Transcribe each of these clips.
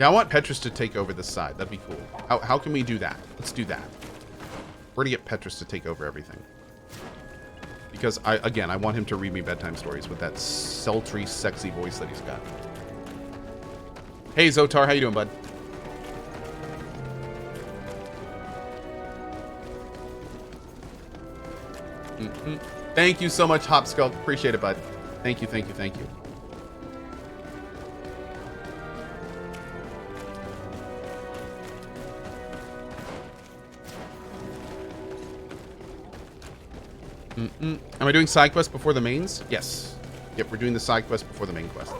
Yeah, I want Petrus to take over this side. That'd be cool. How can we do that? Let's do that. We're gonna get Petrus to take over everything. Because, I want him to read me bedtime stories with that sultry, sexy voice that he's got. Hey, Zotar, how you doing, bud? Thank you so much, Hopskull. Appreciate it, bud. Thank you, thank you, thank you. Am I doing side quests before the mains? Yes. Yep, we're doing the side quest before the main quest.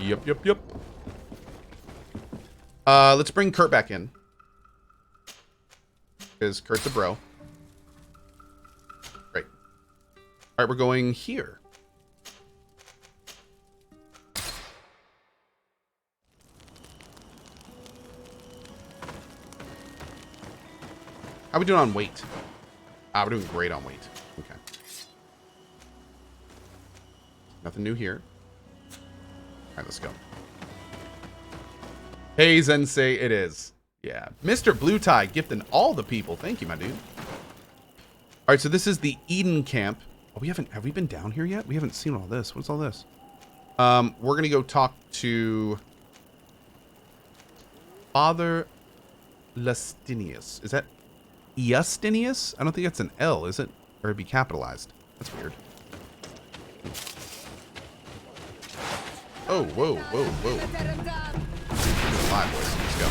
Yep. Let's bring Kurt back in. Because Kurt's a bro. Great. Alright, we're going here. How are we doing on weight? We're doing great on weight. Okay. Nothing new here. Alright, let's go. Hey, Zensei, it is. Yeah. Mr. Blue Tie gifting all the people. Thank you, my dude. Alright, so this is the Eden camp. Oh, have we been down here yet? We haven't seen all this. What's all this? We're gonna go talk to Father Lustinius. Is that Eustinius? I don't think that's an L, is it? Or it'd be capitalized. That's weird. Oh, whoa. Live, boys. Let's go.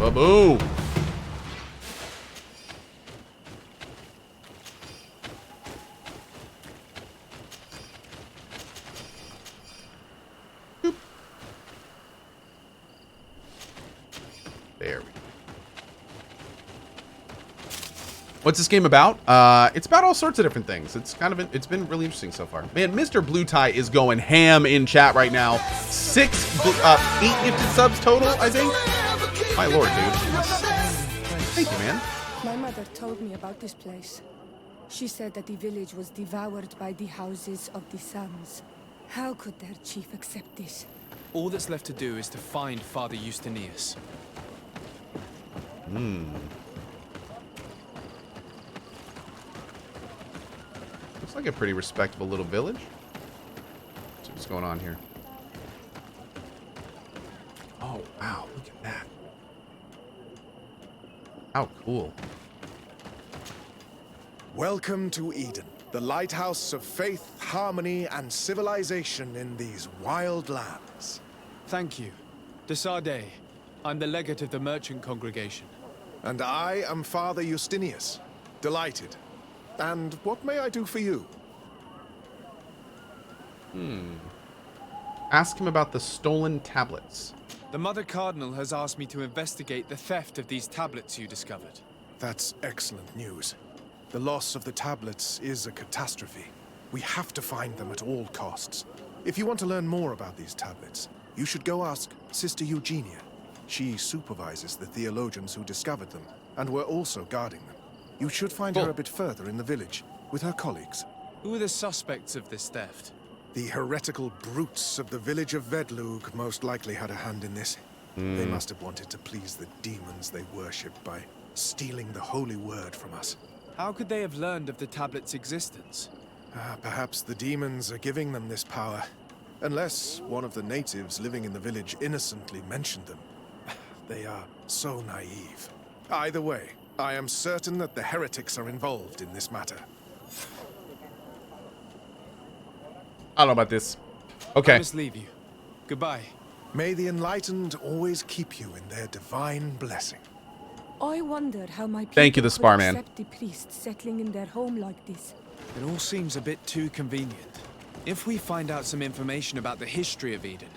Ba-boom! There we go. What's this game about? It's about all sorts of different things. It's been really interesting so far. Man, Mr. Blue Tie is going ham in chat right now. 8 gifted subs total, I think. My lord, dude. Thank you, man. My mother told me about this place. She said that the village was devoured by the houses of the sons. How could their chief accept this? All that's left to do is to find Father Eustinius. Looks like a pretty respectable little village. So what's going on here? Oh, wow. Look at that. How cool. Welcome to Eden, the lighthouse of faith, harmony, and civilization in these wild lands. Thank you. Desade. I'm the legate of the merchant congregation. And I am Father Eustinius. Delighted. And what may I do for you? Ask him about the stolen tablets. The Mother Cardinal has asked me to investigate the theft of these tablets you discovered. That's excellent news. The loss of the tablets is a catastrophe. We have to find them at all costs. If you want to learn more about these tablets, you should go ask Sister Eugenia. She supervises the theologians who discovered them, and were also guarding them. You should find her a bit further in the village, with her colleagues. Who are the suspects of this theft? The heretical brutes of the village of Vedlug most likely had a hand in this. They must have wanted to please the demons they worshipped by stealing the holy word from us. How could they have learned of the tablet's existence? Perhaps the demons are giving them this power. Unless one of the natives living in the village innocently mentioned them. They are so naive. Either way, I am certain that the heretics are involved in this matter. I don't know about this. Okay. I must leave you. Goodbye. May the enlightened always keep you in their divine blessing. I wonder how my people Thank you, the could Sparman. accept the priests settling in their home like this. It all seems a bit too convenient. If we find out some information about the history of Eden,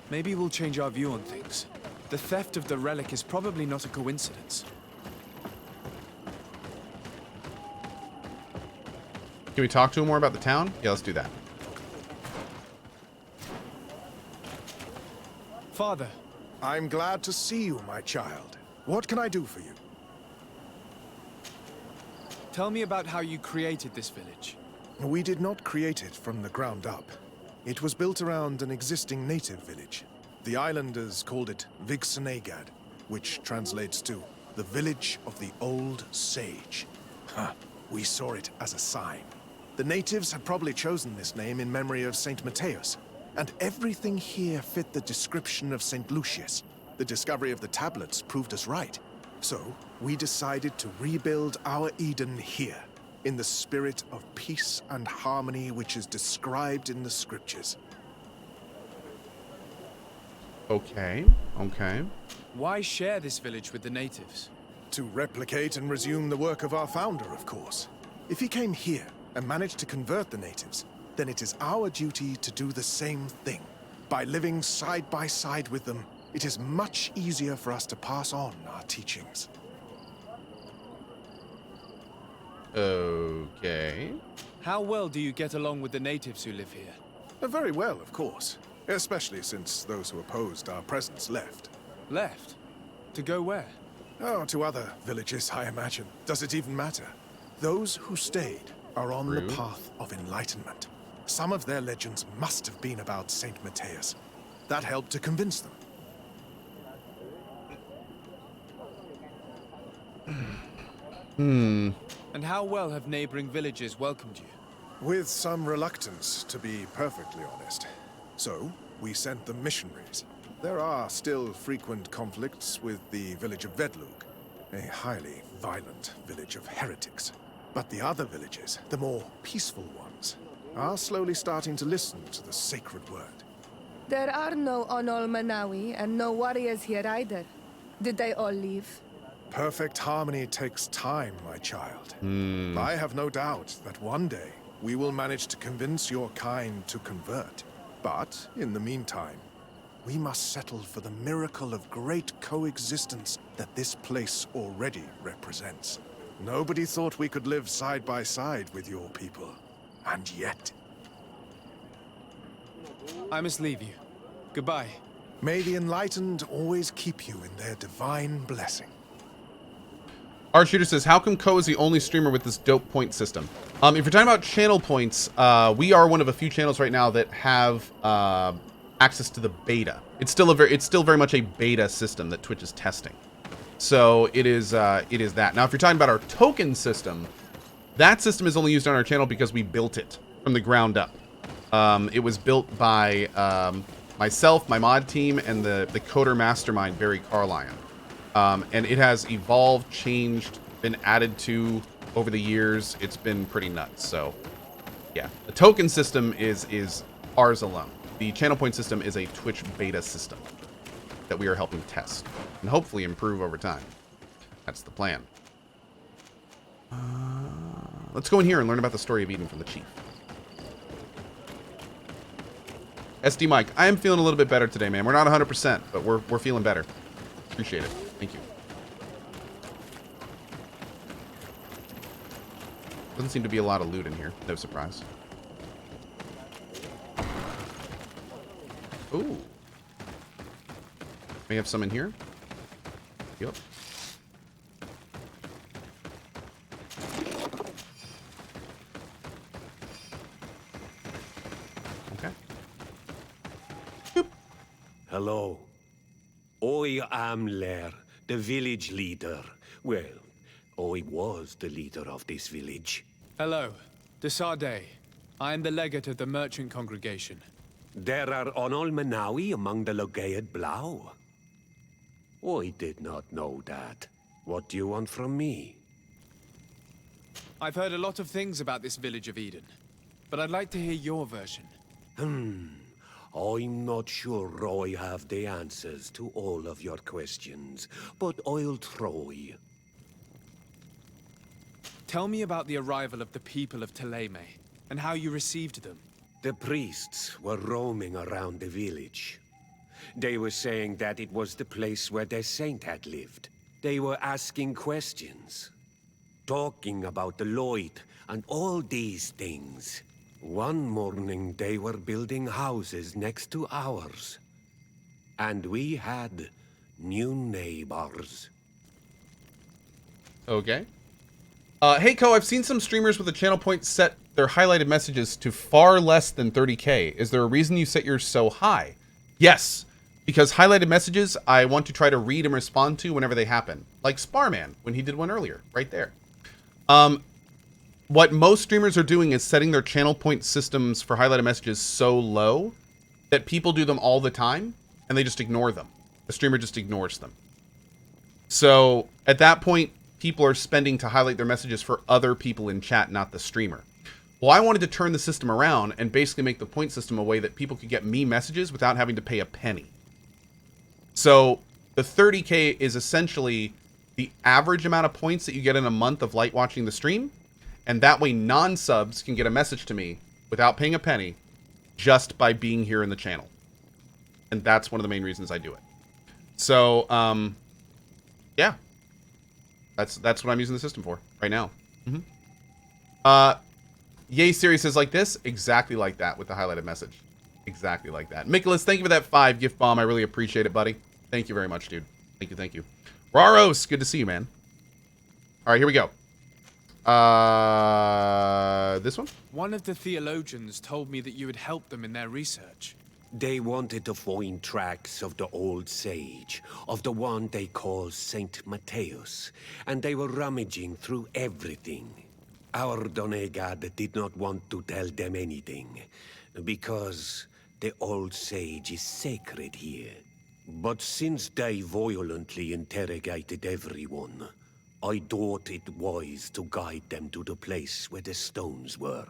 maybe we'll change our view on things. The theft of the relic is probably not a coincidence. Can we talk to him more about the town? Yeah, let's do that. Father, I'm glad to see you, my child. What can I do for you? tell me about how you created this village. We did not create it from the ground up. It was built around an existing native village. The islanders called it Vixenagad, which translates to the Village of the Old Sage. We saw it as a sign. The natives had probably chosen this name in memory of Saint Matthias, and everything here fit the description of Saint Lucius. The discovery of the tablets proved us right. So, we decided to rebuild our Eden here, in the spirit of peace and harmony which is described in the scriptures. Okay, okay. Why share this village with the natives? To replicate and resume the work of our founder, of course. If he came here and managed to convert the natives, then it is our duty to do the same thing. By living side by side with them, it is much easier for us to pass on our teachings. Okay. How well do you get along with the natives who live here? Very well, of course. Especially since those who opposed our presence left. Left? To go where? Oh, to other villages, I imagine. Does it even matter? Those who stayed are on Rude. the path of enlightenment. Some of their legends must have been about Saint Matthias. That helped to convince them. And how well have neighboring villages welcomed you? With some reluctance, to be perfectly honest. So, we sent them missionaries. There are still frequent conflicts with the village of Vedlug, a highly violent village of heretics. But the other villages, the more peaceful ones, are slowly starting to listen to the sacred word. There are no Onol Manawi and no warriors here either. Did they all leave? Perfect harmony takes time, my child. I have no doubt that one day we will manage to convince your kind to convert. But, in the meantime, we must settle for the miracle of great coexistence that this place already represents. Nobody thought we could live side by side with your people. And yet... I must leave you. Goodbye. May the enlightened always keep you in their divine blessing. Art Shooter says, how come Cohh is the only streamer with this dope point system? If you're talking about channel points, we are one of a few channels right now that have access to the beta. It's still very much a beta system that Twitch is testing. So it is that. Now, if you're talking about our token system, that system is only used on our channel because we built it from the ground up. It was built by myself, my mod team, and the coder mastermind, Barry Carlion. And it has evolved, changed, been added to over the years. It's been pretty nuts. So, yeah. The token system is ours alone. The channel point system is a Twitch beta system that we are helping test and hopefully improve over time. That's the plan. Let's go in here and learn about the story of Eden from the chief. SD Mike, I am feeling a little bit better today, man. We're not 100%, but we're feeling better. Appreciate it. Thank you. Doesn't seem to be a lot of loot in here. No surprise. Ooh. May have some in here. Yep. Okay. Boop. Hello. I am Lair, the village leader. Well, I was the leader of this village. Hello. Desade. I am the legate of the merchant congregation. There are Onol Manawi among the Logead Blau. I did not know that. What do you want from me? I've heard a lot of things about this village of Eden, but I'd like to hear your version. I'm not sure I have the answers to all of your questions, but I'll try. Tell me about the arrival of the people of Teleme, and how you received them. The priests were roaming around the village. They were saying that it was the place where their saint had lived. They were asking questions, talking about the Lloyd and all these things. One morning they were building houses next to ours. And we had new neighbors. Okay. Hey, Cohh, I've seen some streamers with a channel point set their highlighted messages to far less than 30K. Is there a reason you set yours so high? Yes, because highlighted messages I want to try to read and respond to whenever they happen. Like Sparman, when he did one earlier, right there. What most streamers are doing is setting their channel point systems for highlighted messages so low that people do them all the time, and they just ignore them. The streamer just ignores them. So, at that point, people are spending to highlight their messages for other people in chat, not the streamer. Well, I wanted to turn the system around and basically make the point system a way that people could get me messages without having to pay a penny. So the 30K is essentially the average amount of points that you get in a month of light watching the stream. And that way non-subs can get a message to me without paying a penny just by being here in the channel. And that's one of the main reasons I do it. So, yeah. That's what I'm using the system for right now. Yay series is like this, exactly like that with the highlighted message. Exactly like that. Nicholas, thank you for that 5 gift bomb. I really appreciate it, buddy. Thank you very much, dude. Thank you, thank you. Raros, good to see you, man. All right, here we go. This one? One of the theologians told me that you had helped them in their research. They wanted to find tracks of the old sage, of the one they call Saint Matthäus, and they were rummaging through everything. Our Donegad did not want to tell them anything, because the old sage is sacred here. But since they violently interrogated everyone, I thought it wise to guide them to the place where the stones were.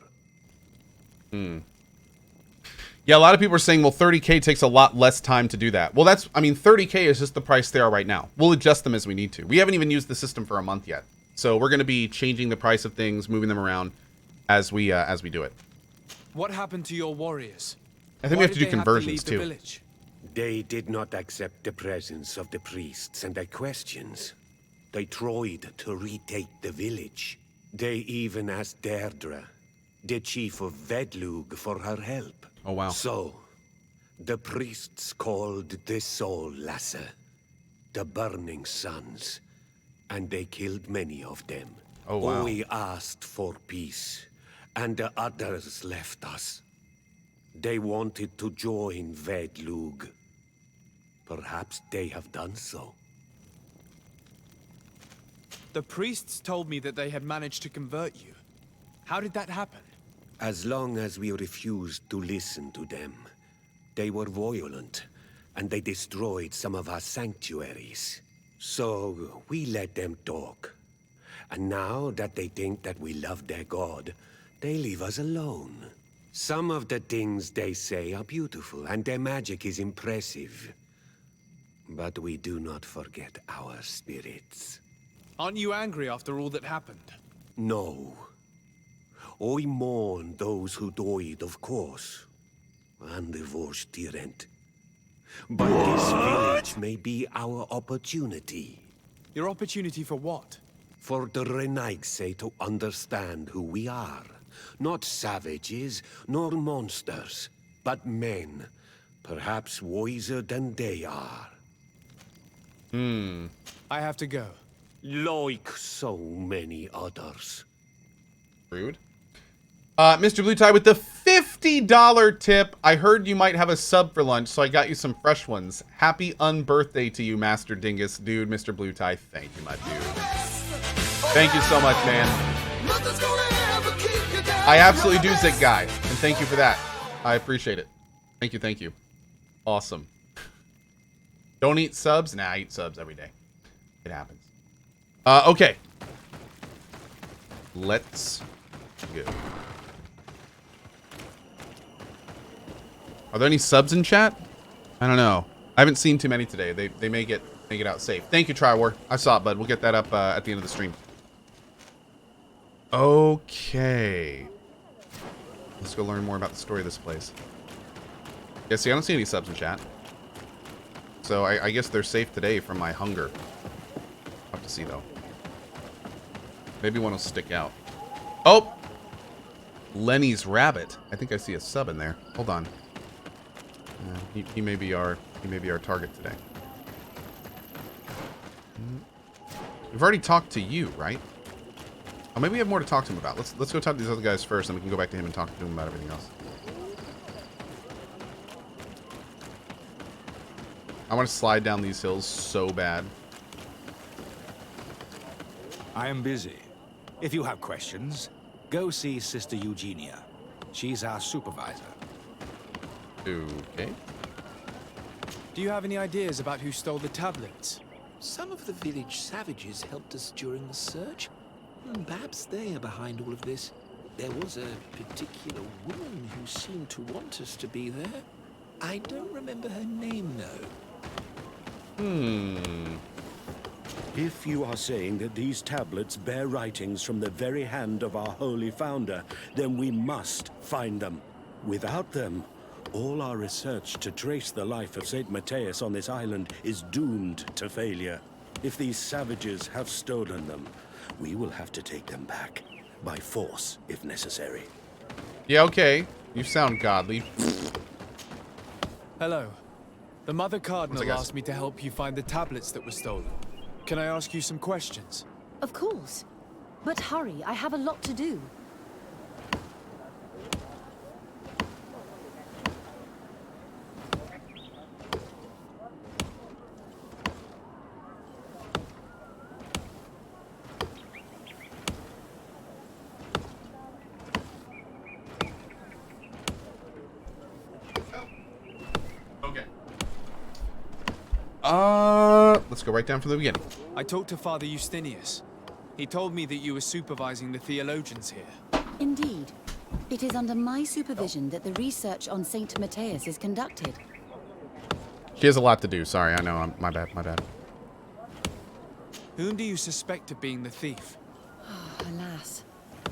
Yeah, a lot of people are saying, well, 30K takes a lot less time to do that. Well, I mean, 30K is just the price they are right now. We'll adjust them as we need to. We haven't even used the system for a month yet. So we're going to be changing the price of things, moving them around as we do it. What happened to your warriors? I think we have to do conversions too. Village? They did not accept the presence of the priests and their questions. They tried to retake the village. They even asked Deirdre, the chief of Vedlug, for her help. Oh, wow. So, the priests called the Soul Lasser, the Burning Suns, and they killed many of them. Oh, wow. We asked for peace, and the others left us. They wanted to join Vedlug. Perhaps they have done so. The priests told me that they had managed to convert you. How did that happen? As long as we refused to listen to them, they were violent, and they destroyed some of our sanctuaries. So we let them talk. And now that they think that we love their god, they leave us alone. Some of the things they say are beautiful, and their magic is impressive. But we do not forget our spirits. Aren't you angry after all that happened? No. I mourn those who died, of course. And the Vorstyrent. But this village may be our opportunity. Your opportunity for what? For the Renaigse to understand who we are. Not savages, nor monsters, but men. Perhaps wiser than they are. I have to go. Like so many others. Rude. Mr. Blue Tie with the $50 tip. I heard you might have a sub for lunch, so I got you some fresh ones. Happy unbirthday to you, Master Dingus. Dude, Mr. Blue Tie, thank you, my dude. Thank you so much, man. I absolutely do, Zig Guy, and thank you for that. I appreciate it. Thank you, thank you. Awesome. Don't eat subs? Nah, I eat subs every day. It happens. Okay. Let's go. Are there any subs in chat? I don't know. I haven't seen too many today. They may get out safe. Thank you, Triwar. I saw it, bud. We'll get that up at the end of the stream. Okay. Let's go learn more about the story of this place. Yeah, see, I don't see any subs in chat. So I guess they're safe today from my hunger. I'll have to see, though. Maybe one will stick out. Oh! Lenny's Rabbit. I think I see a sub in there. Hold on. He may be our He may be our target today. We've already talked to you, right? Oh, maybe we have more to talk to him about. Let's go talk to these other guys first, and we can go back to him and talk to him about everything else. I want to slide down these hills so bad. I am busy. If you have questions, go see Sister Eugenia. She's our supervisor. Okay. Do you have any ideas about who stole the tablets? Some of the village savages helped us during the search. Perhaps they are behind all of this. There was a particular woman who seemed to want us to be there. I don't remember her name, though. If you are saying that these tablets bear writings from the very hand of our holy founder, then we must find them. Without them, all our research to trace the life of Saint Matthias on this island is doomed to failure. If these savages have stolen them, we will have to take them back. By force, if necessary. Yeah, okay. You sound godly. Hello. The Mother Cardinal What's up, guys? asked me to help you find the tablets that were stolen. Can I ask you some questions? Of course. But hurry, I have a lot to do. Okay. Let's go right down from the beginning. I talked to Father Justinius. He told me that you were supervising the theologians here. Indeed. It is under my supervision that the research on Saint Matthias is conducted. She has a lot to do. Sorry, I know. My bad. My bad. Whom do you suspect of being the thief? Alas,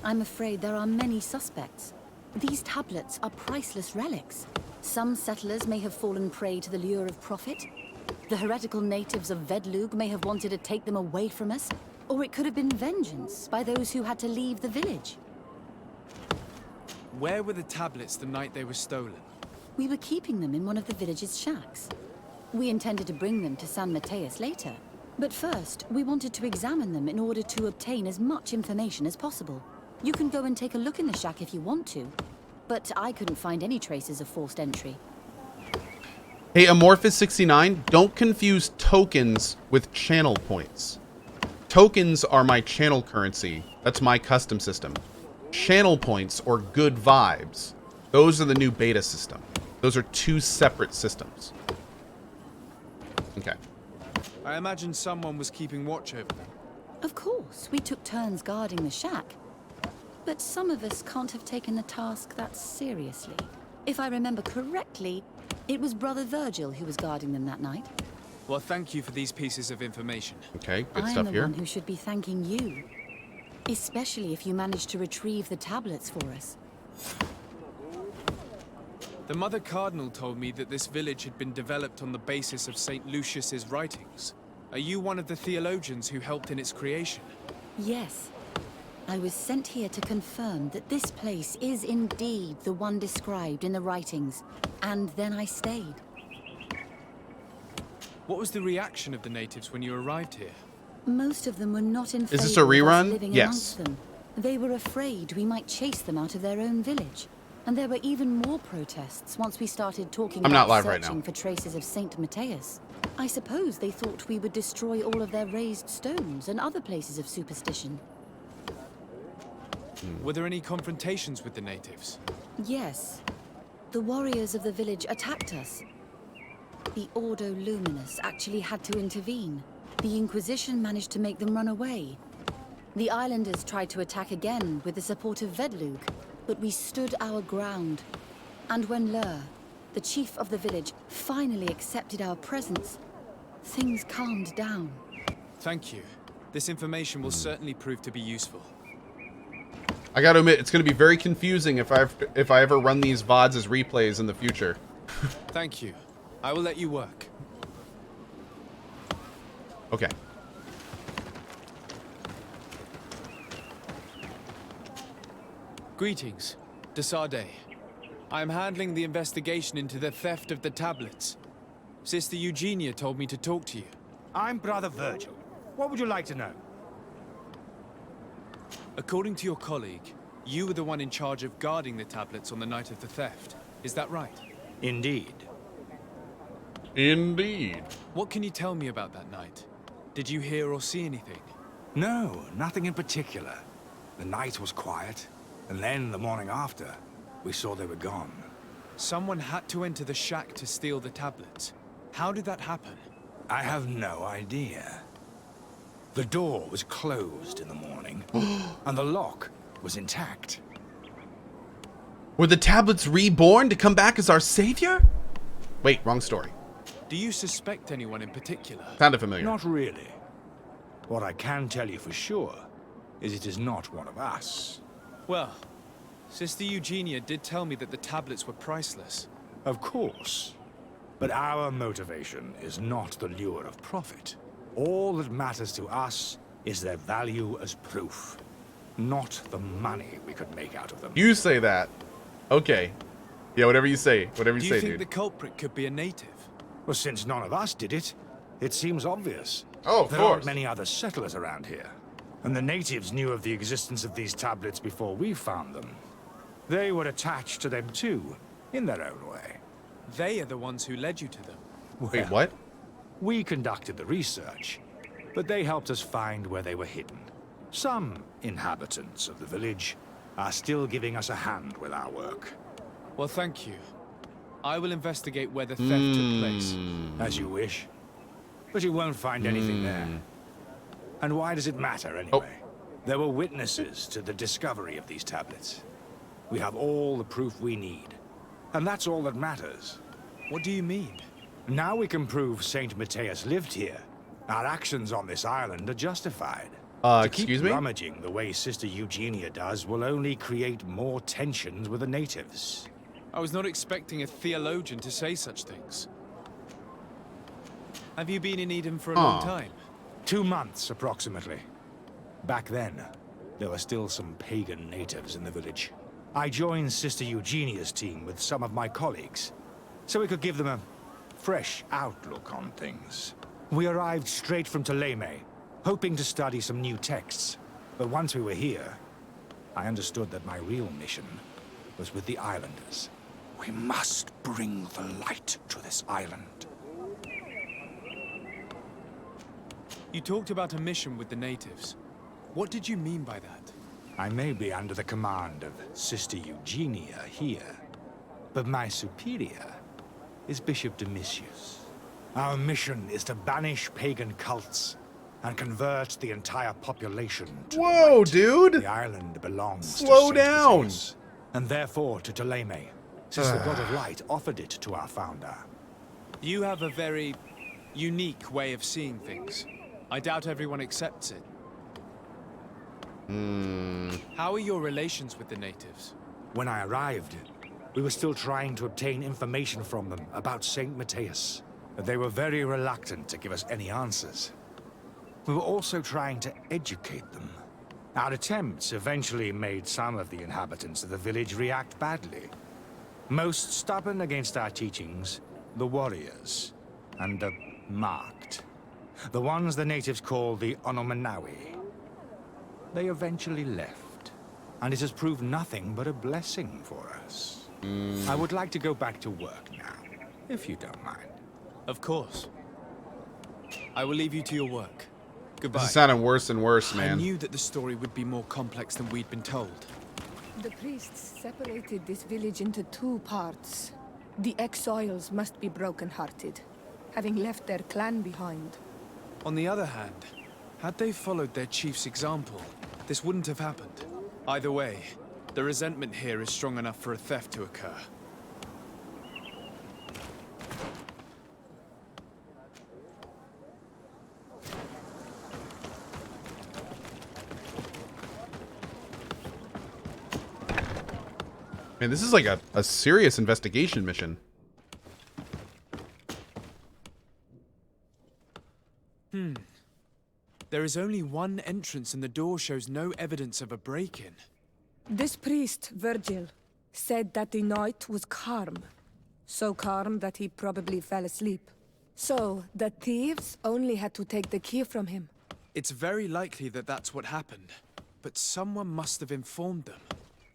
I'm afraid there are many suspects. These tablets are priceless relics. Some settlers may have fallen prey to the lure of profit. The heretical natives of Vedlug may have wanted to take them away from us, or it could have been vengeance by those who had to leave the village. Where were the tablets the night they were stolen? We were keeping them in one of the village's shacks. We intended to bring them to San Matthias later, but first we wanted to examine them in order to obtain as much information as possible. You can go and take a look in the shack if you want to, but I couldn't find any traces of forced entry. Hey, Amorphous69, don't confuse tokens with channel points. Tokens are my channel currency. That's my custom system. Channel points, or good vibes, those are the new beta system. Those are two separate systems. Okay. I imagine someone was keeping watch over them. Of course, we took turns guarding the shack. But some of us can't have taken the task that seriously. If I remember correctly, it was Brother Virgil who was guarding them that night. Well, thank you for these pieces of information. Okay, good I'm stuff the here. one who should be thanking you. Especially if you managed to retrieve the tablets for us. The Mother Cardinal told me that this village had been developed on the basis of St. Lucius's writings. Are you one of the theologians who helped in its creation? Yes. I was sent here to confirm that this place is indeed the one described in the writings, and then I stayed. What was the reaction of the natives when you arrived here? Most of them were not in Is this favor a of us rerun? living Yes. amongst them. They were afraid we might chase them out of their own village. And there were even more protests once we started talking I'm not about live right searching now. for traces of Saint Matthias. I suppose they thought we would destroy all of their raised stones and other places of superstition. Were there any confrontations with the natives? Yes. The warriors of the village attacked us. The Ordo Luminous actually had to intervene. The Inquisition managed to make them run away. The islanders tried to attack again with the support of Vedlug, but we stood our ground. And when Lur, the chief of the village, finally accepted our presence, things calmed down. Thank you. This information will certainly prove to be useful. I gotta admit, it's gonna be very confusing if I ever run these VODs as replays in the future. Thank you. I will let you work. Okay. Greetings. Desarde. I am handling the investigation into the theft of the tablets. Sister Eugenia told me to talk to you. I'm Brother Virgil. What would you like to know? According to your colleague, you were the one in charge of guarding the tablets on the night of the theft. Is that right? Indeed. Indeed. What can you tell me about that night? Did you hear or see anything? No, nothing in particular. The night was quiet, and then the morning after, we saw they were gone. Someone had to enter the shack to steal the tablets. How did that happen? I have no idea. The door was closed in the morning, and the lock was intact. Were the tablets reborn to come back as our savior? Wait, wrong story. Do you suspect anyone in particular? Sounded familiar. Not really. What I can tell you for sure is it is not one of us. Well, Sister Eugenia did tell me that the tablets were priceless. Of course. But our motivation is not the lure of profit. All that matters to us is their value as proof, not the money we could make out of them. You say that. Okay. Yeah, whatever you say. Whatever you Do say, you think dude. the culprit could be a native? Well, since none of us did it, it seems obvious. Oh, of there course. aren't many other settlers around here. And the natives knew of the existence of these tablets before we found them. They were attached to them too, in their own way. They are the ones who led you to them. Wait, what? We conducted the research, but they helped us find where they were hidden. Some inhabitants of the village are still giving us a hand with our work. Well, thank you. I will investigate where the theft took place. As you wish. But you won't find anything there. And why does it matter anyway? There were witnesses to the discovery of these tablets. We have all the proof we need. And that's all that matters. What do you mean? Now we can prove Saint Matthias lived here. Our actions on this island are justified. To keep Excuse me? rummaging the way Sister Eugenia does will only create more tensions with the natives. I was not expecting a theologian to say such things. Have you been in Eden for a long time? 2 months, approximately. Back then, there were still some pagan natives in the village. I joined Sister Eugenia's team with some of my colleagues, so we could give them a fresh outlook on things. We arrived straight from Ptolemy, hoping to study some new texts. But once we were here, I understood that my real mission was with the islanders. We must bring the light to this island. You talked about a mission with the natives. What did you mean by that? I may be under the command of Sister Eugenia here, but my superior is Bishop Domitius. Our mission is to banish pagan cults and convert the entire population to Whoa, light. dude! The island belongs Slow to Saint down. Matthias, and therefore to Ptolemy, since the God of Light offered it to our founder. You have a very unique way of seeing things. I doubt everyone accepts it. How are your relations with the natives? When I arrived, we were still trying to obtain information from them about Saint Matthias. But they were very reluctant to give us any answers. We were also trying to educate them. Our attempts eventually made some of the inhabitants of the village react badly. Most stubborn against our teachings, the warriors, and the marked. The ones the natives call the Onomanawi. They eventually left, and it has proved nothing but a blessing for us. I would like to go back to work now, if you don't mind. Of course. I will leave you to your work. Goodbye. This is sounding worse and worse, I man. knew that the story would be more complex than we'd been told. The priests separated this village into 2 parts. The exiles must be broken-hearted, having left their clan behind. On the other hand, had they followed their chief's example, this wouldn't have happened. Either way, the resentment here is strong enough for a theft to occur. Man, this is like a serious investigation mission. There is only one entrance and the door shows no evidence of a break-in. This priest, Virgil, said that the night was calm. So calm that he probably fell asleep. So, the thieves only had to take the key from him. It's very likely that that's what happened, but someone must have informed them.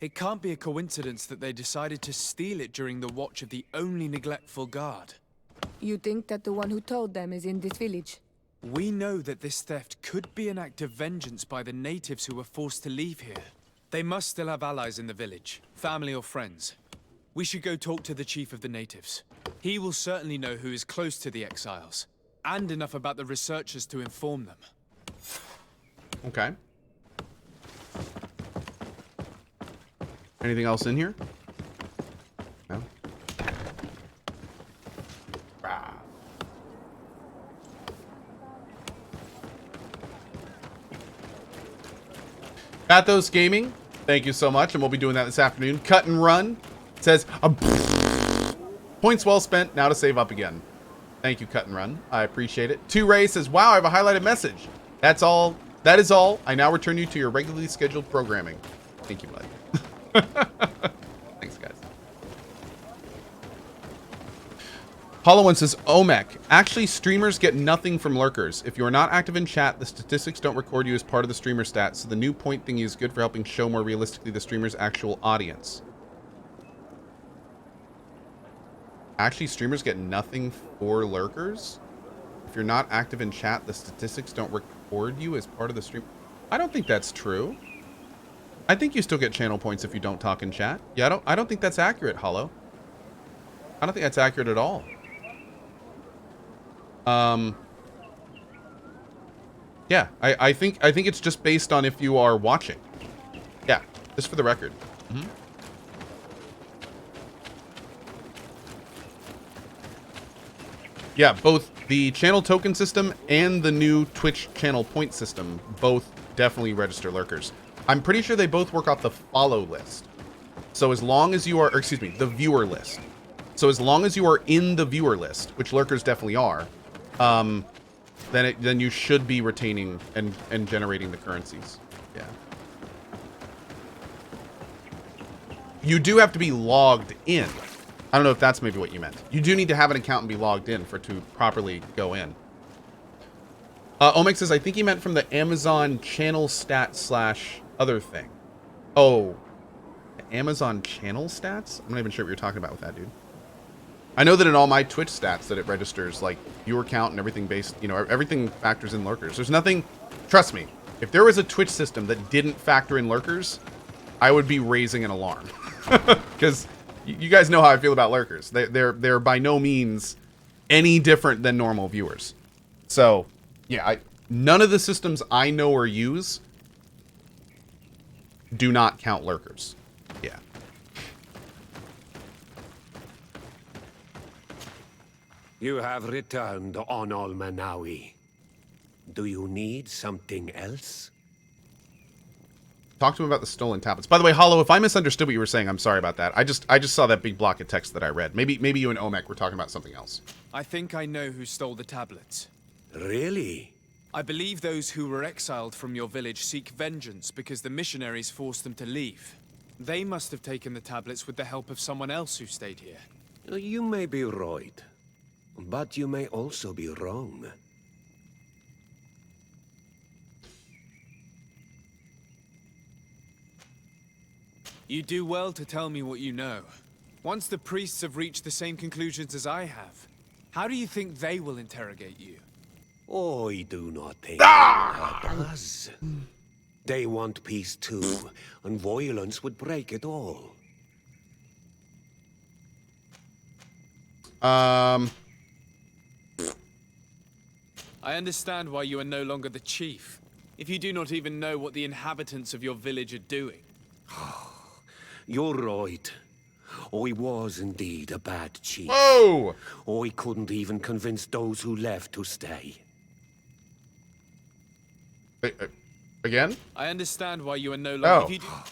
It can't be a coincidence that they decided to steal it during the watch of the only neglectful guard. You think that the one who told them is in this village? We know that this theft could be an act of vengeance by the natives who were forced to leave here. They must still have allies in the village, family or friends. We should go talk to the chief of the natives. He will certainly know who is close to the exiles, and enough about the researchers to inform them. Okay. Anything else in here? No. Ah. Pathos Gaming, thank you so much, and we'll be doing that this afternoon. Cut and Run says, points well spent, now to save up again. Thank you, Cut and Run. I appreciate it. 2Ray says, wow, I have a highlighted message. That's all. That is all. I now return you to your regularly scheduled programming. Thank you, bud. Thanks, guys. Hollow One says, Omek, actually streamers get nothing from lurkers. If you are not active in chat, the statistics don't record you as part of the streamer stats, so the new point thingy is good for helping show more realistically the streamer's actual audience. Actually, streamers get nothing for lurkers? If you're not active in chat, the statistics don't record you as part of the stream. I don't think that's true. I think you still get channel points if you don't talk in chat. Yeah, I don't think that's accurate, Hollow. I don't think that's accurate at all. Yeah, I think it's just based on if you are watching. Yeah, just for the record. Mm-hmm. Yeah, both the channel token system and the new Twitch channel point system both definitely register lurkers. I'm pretty sure they both work off the follow list. So as long as you are, or excuse me, the viewer list. So as long as you are in the viewer list, which lurkers definitely are, then you should be retaining and generating the currencies. Yeah. You do have to be logged in. I don't know if that's maybe what you meant. You do need to have an account and be logged in for it to properly go in. Omek says, I think he meant from the Amazon channel stat / other thing. Oh, Amazon channel stats? I'm not even sure what you're talking about with that, dude. I know that in all my Twitch stats that it registers like viewer count and everything based, you know, everything factors in lurkers. There's nothing, trust me, if there was a Twitch system that didn't factor in lurkers, I would be raising an alarm. Because you guys know how I feel about lurkers. They're by no means any different than normal viewers. So, yeah, none of the systems I know or use do not count lurkers. Yeah. You have returned on Manawi. Do you need something else? Talk to him about the stolen tablets. By the way, Hollow, if I misunderstood what you were saying, I'm sorry about that. I just saw that big block of text that I read. Maybe you and Omek were talking about something else. I think I know who stole the tablets. Really? I believe those who were exiled from your village seek vengeance because the missionaries forced them to leave. They must have taken the tablets with the help of someone else who stayed here. You may be right, but you may also be wrong. You do well to tell me what you know. Once the priests have reached the same conclusions as I have, how do you think they will interrogate you? I do not think that does. They want peace too, and violence would break it all. I understand why you are no longer the chief, if you do not even know what the inhabitants of your village are doing. You're right. I was indeed a bad chief. Whoa! I couldn't even convince those who left to stay. Again? I understand why you are no longer... Oh.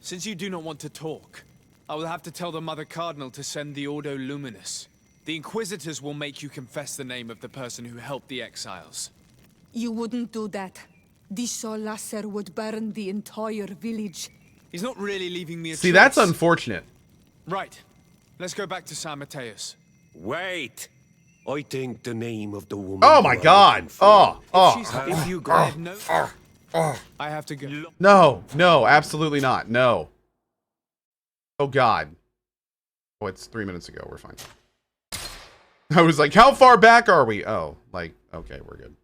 Since you do not want to talk, I will have to tell the Mother Cardinal to send the Ordo Luminous. The Inquisitors will make you confess the name of the person who helped the exiles. You wouldn't do that. The Solasser would burn the entire village. He's not really leaving me a See, choice. that's unfortunate. Right. Let's go back to San Mateus. Wait! I think the name of the woman. Oh my God! If you got no, I have to go. No, no, absolutely not. No. Oh God. Oh, it's 3 minutes ago. We're fine. I was like, how far back are we? Oh, like, okay, we're good.